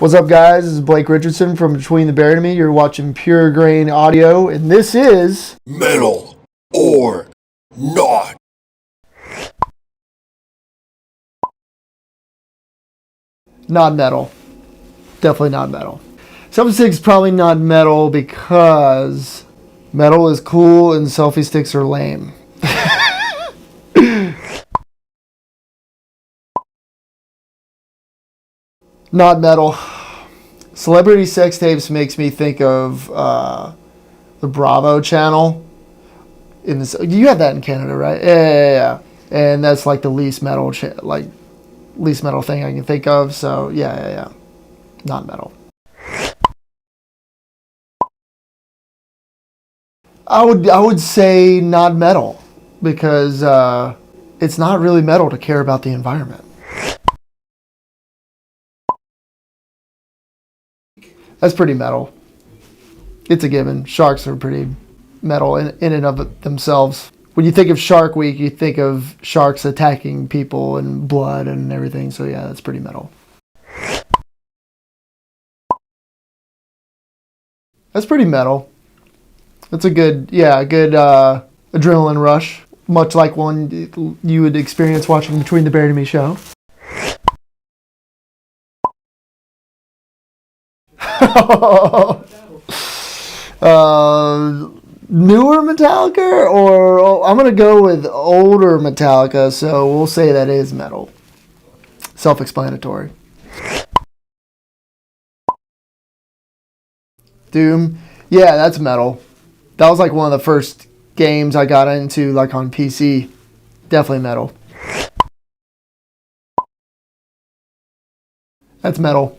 What's up, guys? This is Blake Richardson from Between the Bear and Me. You're watching Pure Grain Audio, and this is Metal or Not. not metal. Definitely not metal. 7.6 is probably not metal because metal is cool and selfie sticks are lame. Not metal. Celebrity sex tapes makes me think of the Bravo channel. In this, you have that in Canada, right? Yeah. And that's like the least metal, least metal thing I can think of. So yeah. Not metal. I would say not metal because it's not really metal to care about the environment. That's pretty metal. It's a given. Sharks are pretty metal in and of themselves. When you think of Shark Week, you think of sharks attacking people and blood and everything. So yeah, that's pretty metal. That's pretty metal. That's a good adrenaline rush, much like one you would experience watching Between the Bear and Me show. Newer Metallica, or I'm gonna go with older Metallica, so we'll say that is metal. Self-explanatory. Doom, yeah, that's metal. That was like one of the first games I got into, like on PC. Definitely metal. That's metal.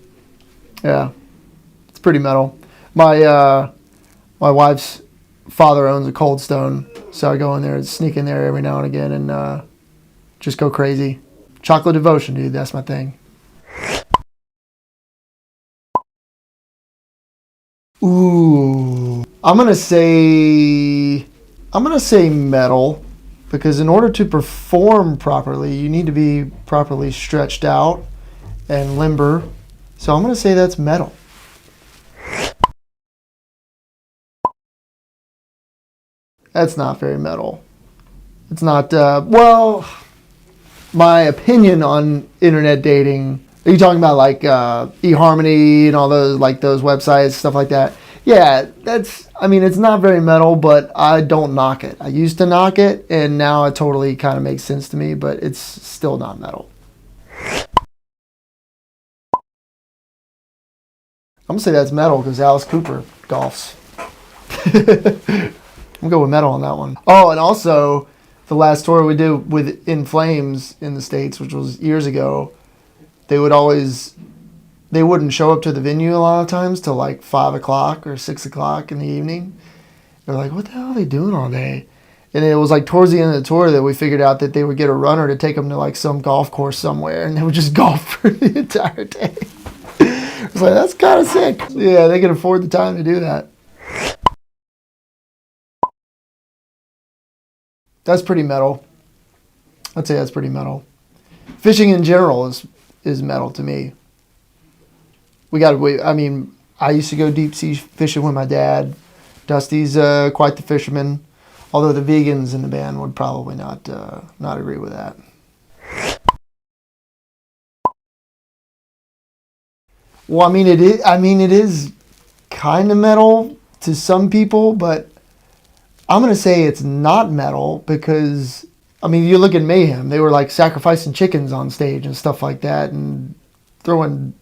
Yeah, it's pretty metal. My wife's father owns a Cold Stone, so I go in there and sneak in there every now and again and just go crazy. Chocolate devotion, dude. That's my thing. Ooh, I'm gonna say metal, because in order to perform properly, you need to be properly stretched out and limber. So I'm gonna say that's metal. That's not very metal. It's not, my opinion on internet dating. Are you talking about like eHarmony and all those, like those websites, stuff like that? Yeah, it's not very metal, but I don't knock it. I used to knock it, and now it totally kind of makes sense to me, but it's still not metal. I'm gonna say that's metal because Alice Cooper golfs. I'm going with metal on that one. Oh, and also, the last tour we did with In Flames in the States, which was years ago, they wouldn't show up to the venue a lot of times till like 5 o'clock or 6 o'clock in the evening. They're like, what the hell are they doing all day? And it was like towards the end of the tour that we figured out that they would get a runner to take them to like some golf course somewhere, and they would just golf for the entire day. It's like, that's kind of sick. Yeah, they can afford the time to do that. That's pretty metal. I'd say that's pretty metal. Fishing in general is metal to me. I used to go deep sea fishing with my dad. Dusty's quite the fisherman, although the vegans in the band would probably not agree with that. Well, it is kind of metal to some people, but I'm going to say it's not metal because, you look at Mayhem. They were like sacrificing chickens on stage and stuff like that and throwing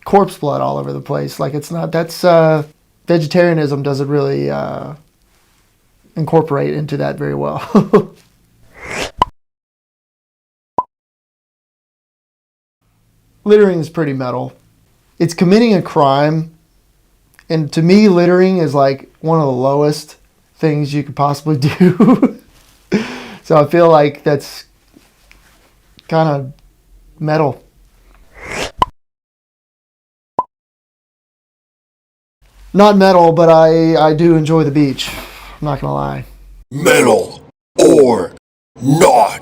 corpse blood all over the place. Like, it's not, that's, vegetarianism doesn't really incorporate into that very well. Littering is pretty metal. It's committing a crime, and to me, littering is like one of the lowest things you could possibly do. So I feel like that's kind of metal. Not metal, but I do enjoy the beach. I'm not gonna lie. Metal or Not.